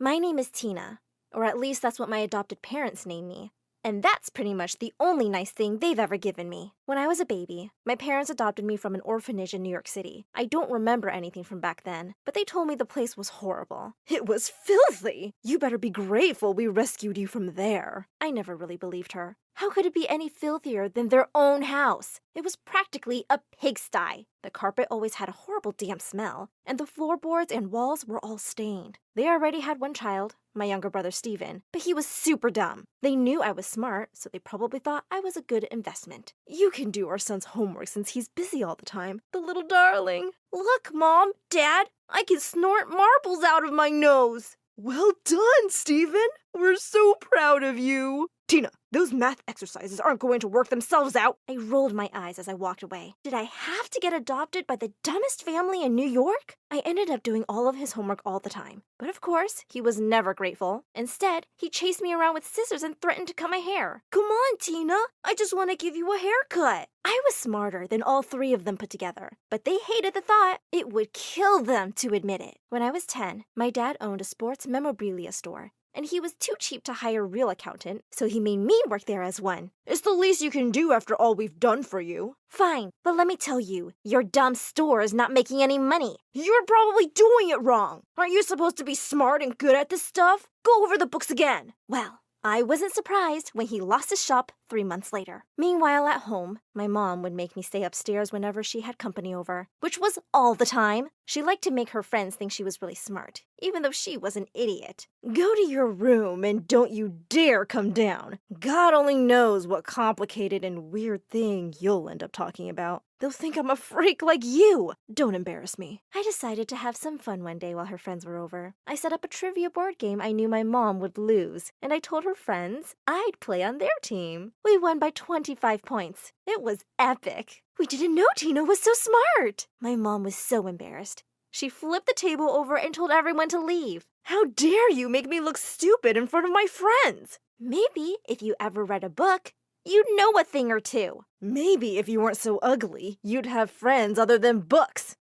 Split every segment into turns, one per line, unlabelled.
My name is Tina, or at least that's what my adopted parents named me. And that's pretty much the only nice thing they've ever given me. When I was a baby, my parents adopted me from an orphanage in New York City. I don't remember anything from back then, but they told me the place was horrible. It was filthy! You better be grateful we rescued you from there. I never really believed her. How could it be any filthier than their own house? It was practically a pigsty. The carpet always had a horrible damp smell, and the floorboards and walls were all stained. They already had one child, my younger brother Steven, but he was super dumb. They knew I was smart, so they probably thought I was a good investment. You can do our son's homework since he's busy all the time, the little darling. Look, Mom, Dad, I can snort marbles out of my nose.
Well done, Steven. We're so proud of you. Tina, those math exercises aren't going to work themselves out.
I rolled my eyes as I walked away. Did I have to get adopted by the dumbest family in New York? I ended up doing all of his homework all the time. But of course, he was never grateful. Instead, he chased me around with scissors and threatened to cut my hair. Come on, Tina. I just want to give you a haircut. I was smarter than all three of them put together, but they hated the thought. It would kill them to admit it. When I was 10, my dad owned a sports memorabilia store, and he was too cheap to hire a real accountant, so he made me work there as one.
It's the least you can do after all we've done for you.
Fine, but let me tell you, your dumb store is not making any money.
You're probably doing it wrong. Aren't you supposed to be smart and good at this stuff? Go over the books again.
Well, I wasn't surprised when he lost his shop 3 months later. Meanwhile, at home, my mom would make me stay upstairs whenever she had company over, which was all the time. She liked to make her friends think she was really smart, even though she was an idiot.
Go to your room and don't you dare come down. God only knows what complicated and weird thing you'll end up talking about. They'll think I'm a freak like you. Don't embarrass me.
I decided to have some fun one day while her friends were over. I set up a trivia board game I knew my mom would lose, and I told her friends I'd play on their team. We won by 25 points. It was epic. We didn't know Tina was so smart. My mom was so embarrassed. She flipped the table over and told everyone to leave.
How dare you make me look stupid in front of my friends?
Maybe if you ever read a book, you'd know a thing or two.
Maybe if you weren't so ugly, you'd have friends other than books.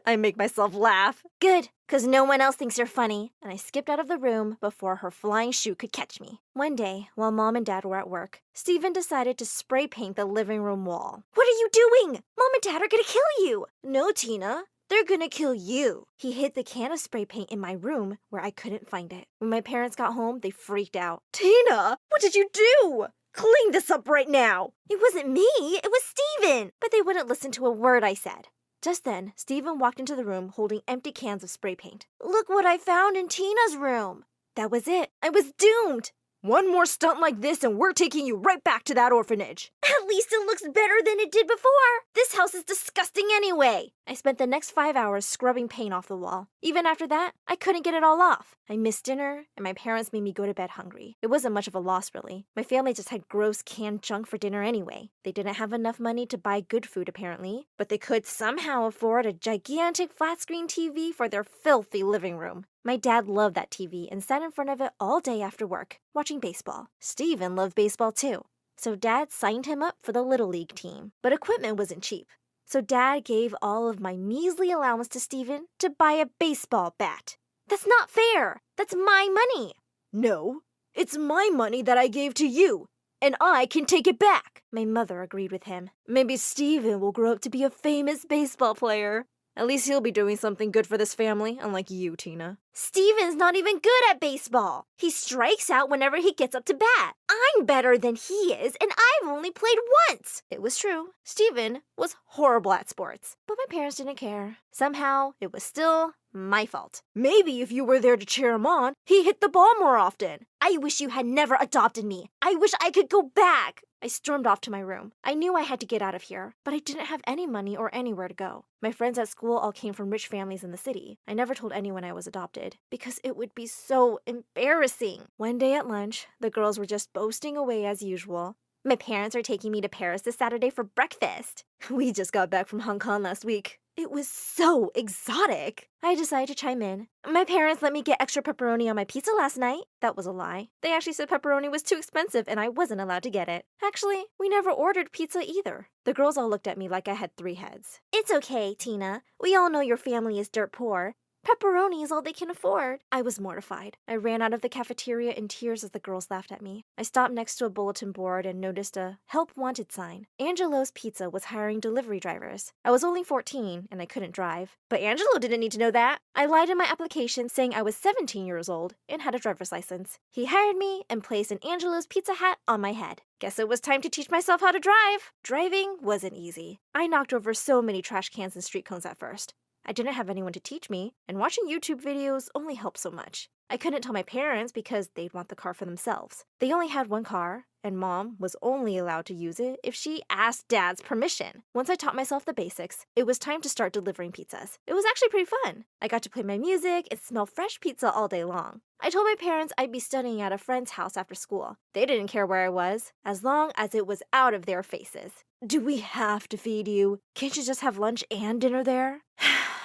I make myself laugh.
Good, because no one else thinks you're funny. And I skipped out of the room before her flying shoe could catch me. One day, while Mom and Dad were at work, Steven decided to spray paint the living room wall. What are you doing? Mom and Dad are gonna kill you.
No, Tina. They're gonna kill you.
He hid the can of spray paint in my room where I couldn't find it. When my parents got home, they freaked out.
Tina, what did you do? Clean this up right now.
It wasn't me, it was Steven. But they wouldn't listen to a word I said. Just then, Steven walked into the room holding empty cans of spray paint. Look what I found in Tina's room. That was it. I was doomed.
One more stunt like this and we're taking you right back to that orphanage.
At least it looks better than it did before. This house is disgusting anyway. I spent the next 5 hours scrubbing paint off the wall. Even after that, I couldn't get it all off. I missed dinner, and my parents made me go to bed hungry. It wasn't much of a loss, really. My family just had gross canned junk for dinner anyway. They didn't have enough money to buy good food, apparently, but they could somehow afford a gigantic flat-screen TV for their filthy living room. My dad loved that TV and sat in front of it all day after work, watching baseball. Steven loved baseball too. So Dad signed him up for the Little League team. But equipment wasn't cheap. So Dad gave all of my measly allowance to Steven to buy a baseball bat. That's not fair. That's my money.
No, it's my money that I gave to you, and I can take it back.
My mother agreed with him.
Maybe Steven will grow up to be a famous baseball player. At least he'll be doing something good for this family, unlike you, Tina.
Steven's not even good at baseball. He strikes out whenever he gets up to bat. I'm better than he is, and I've only played once. It was true. Steven was horrible at sports, but my parents didn't care. Somehow, it was still my fault.
Maybe if you were there to cheer him on, he hit the ball more often.
I wish you had never adopted me. I wish I could go back. I stormed off to my room. I knew I had to get out of here, but I didn't have any money or anywhere to go. My friends at school all came from rich families in the city. I never told anyone I was adopted, because it would be so embarrassing. One day at lunch, the girls were just boasting away as usual. My parents are taking me to Paris this Saturday for breakfast.
We just got back from Hong Kong last week.
It was so exotic. I decided to chime in. My parents let me get extra pepperoni on my pizza last night. That was a lie. They actually said pepperoni was too expensive and I wasn't allowed to get it. Actually, we never ordered pizza either. The girls all looked at me like I had 3 heads. It's okay, Tina. We all know your family is dirt poor. Pepperoni is all they can afford. I was mortified. I ran out of the cafeteria in tears as the girls laughed at me. I stopped next to a bulletin board and noticed a help wanted sign. Angelo's Pizza was hiring delivery drivers. I was only 14 and I couldn't drive. But Angelo didn't need to know that. I lied in my application saying I was 17 years old and had a driver's license. He hired me and placed an Angelo's Pizza hat on my head. Guess it was time to teach myself how to drive. Driving wasn't easy. I knocked over so many trash cans and street cones at first. I didn't have anyone to teach me, and watching YouTube videos only helped so much. I couldn't tell my parents because they'd want the car for themselves. They only had one car, and Mom was only allowed to use it if she asked Dad's permission. Once I taught myself the basics, it was time to start delivering pizzas. It was actually pretty fun. I got to play my music and smell fresh pizza all day long. I told my parents I'd be studying at a friend's house after school. They didn't care where I was, as long as it was out of their faces.
Do we have to feed you? Can't you just have lunch and dinner there?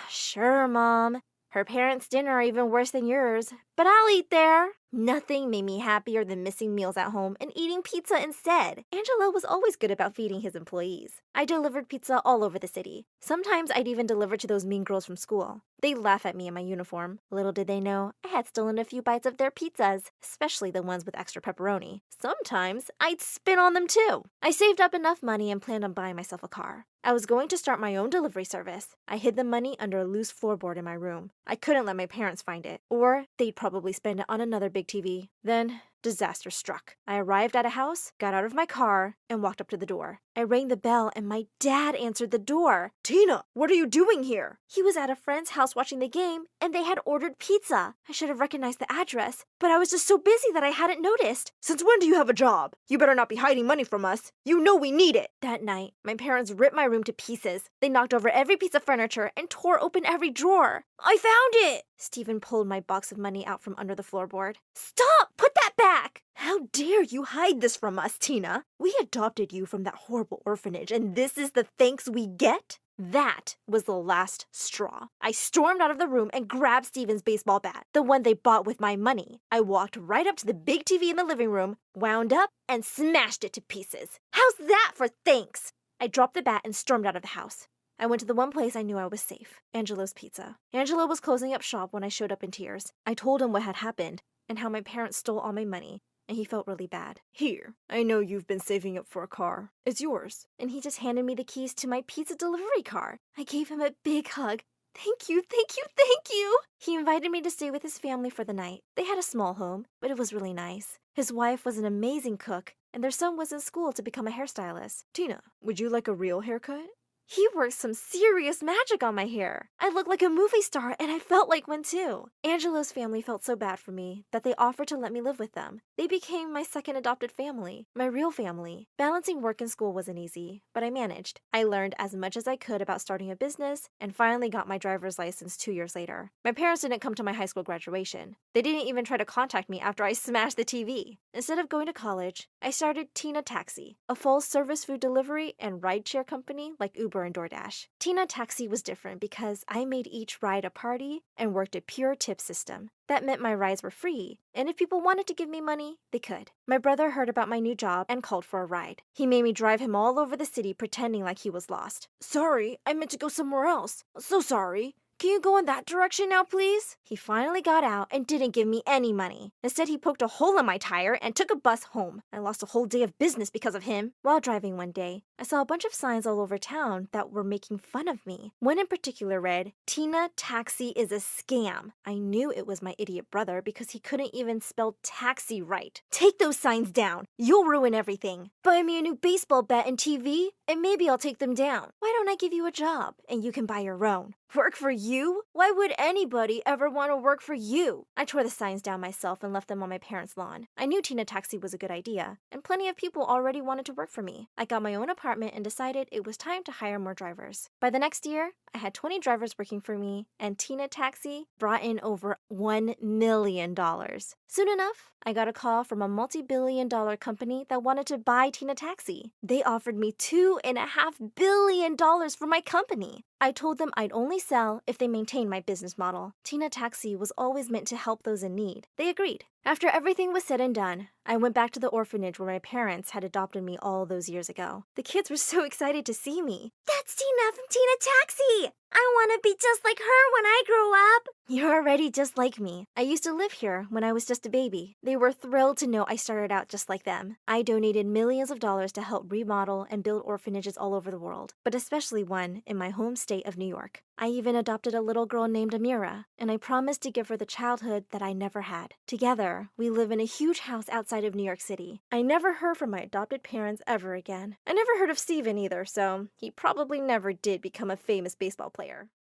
Sure, Mom. Her parents' dinner are even worse than yours, but I'll eat there. Nothing made me happier than missing meals at home and eating pizza instead. Angelo was always good about feeding his employees. I delivered pizza all over the city. Sometimes I'd even deliver to those mean girls from school. They'd laugh at me in my uniform. Little did they know, I had stolen a few bites of their pizzas, especially the ones with extra pepperoni. Sometimes I'd spit on them too. I saved up enough money and planned on buying myself a car. I was going to start my own delivery service. I hid the money under a loose floorboard in my room. I couldn't let my parents find it, or they'd probably spend it on another big TV. Then, disaster struck. I arrived at a house, got out of my car, and walked up to the door. I rang the bell and my dad answered the door.
Tina, what are you doing here?
He was at a friend's house watching the game, and they had ordered pizza. I should have recognized the address, but I was just so busy that I hadn't noticed.
Since when do you have a job? You better not be hiding money from us. You know we need it.
That night, my parents ripped my room to pieces. They knocked over every piece of furniture and tore open every drawer.
I found it!
Stephen pulled my box of money out from under the floorboard. Stop! Put that back!
How dare you hide this from us, Tina? We adopted you from that horrible orphanage, and this is the thanks we get?
That was the last straw. I stormed out of the room and grabbed Stephen's baseball bat, the one they bought with my money. I walked right up to the big TV in the living room, wound up, and smashed it to pieces. How's that for thanks? I dropped the bat and stormed out of the house. I went to the one place I knew I was safe, Angelo's Pizza. Angelo was closing up shop when I showed up in tears. I told him what had happened and how my parents stole all my money, and he felt really bad.
Here, I know you've been saving up for a car. It's yours.
And he just handed me the keys to my pizza delivery car. I gave him a big hug. Thank you, thank you, thank you! He invited me to stay with his family for the night. They had a small home, but it was really nice. His wife was an amazing cook, and their son was in school to become a hairstylist.
Tina, would you like a real haircut?
He worked some serious magic on my hair. I looked like a movie star, and I felt like one too. Angelo's family felt so bad for me that they offered to let me live with them. They became my second adopted family, my real family. Balancing work and school wasn't easy, but I managed. I learned as much as I could about starting a business and finally got my driver's license 2 years later. My parents didn't come to my high school graduation. They didn't even try to contact me after I smashed the TV. Instead of going to college, I started Tina Taxi, a full-service food delivery and rideshare company like Uber and DoorDash. Tina Taxi was different because I made each ride a party and worked a pure tip system. That meant my rides were free, and if people wanted to give me money, they could. My brother heard about my new job and called for a ride. He made me drive him all over the city pretending like he was lost.
Sorry, I meant to go somewhere else. So sorry. Can you go in that direction now, please?
He finally got out and didn't give me any money. Instead, he poked a hole in my tire and took a bus home. I lost a whole day of business because of him. While driving one day, I saw a bunch of signs all over town that were making fun of me. One in particular read, "Tina Taxi is a scam." I knew it was my idiot brother because he couldn't even spell taxi right. Take those signs down. You'll ruin everything. Buy me a new baseball bat and TV, and maybe I'll take them down. Why don't I give you a job, and you can buy your own? Work for you? Why would anybody ever want to work for you? I tore the signs down myself and left them on my parents' lawn. I knew Tina Taxi was a good idea, and plenty of people already wanted to work for me. I got my own apartment and decided it was time to hire more drivers. By the next year, I had 20 drivers working for me, and Tina Taxi brought in over $1 million. Soon enough, I got a call from a multi-billion-dollar company that wanted to buy Tina Taxi. They offered me $2.5 billion for my company. I told them I'd only sell if they maintained my business model. Tina Taxi was always meant to help those in need. They agreed. After everything was said and done, I went back to the orphanage where my parents had adopted me all those years ago. The kids were so excited to see me.
That's Tina from Tina Taxi! I want to be just like her when I grow up!
You're already just like me. I used to live here when I was just a baby. They were thrilled to know I started out just like them. I donated millions of dollars to help remodel and build orphanages all over the world, but especially one in my home state of New York. I even adopted a little girl named Amira, and I promised to give her the childhood that I never had. Together, we live in a huge house outside of New York City. I never heard from my adopted parents ever again. I never heard of Steven either, so he probably never did become a famous baseball player.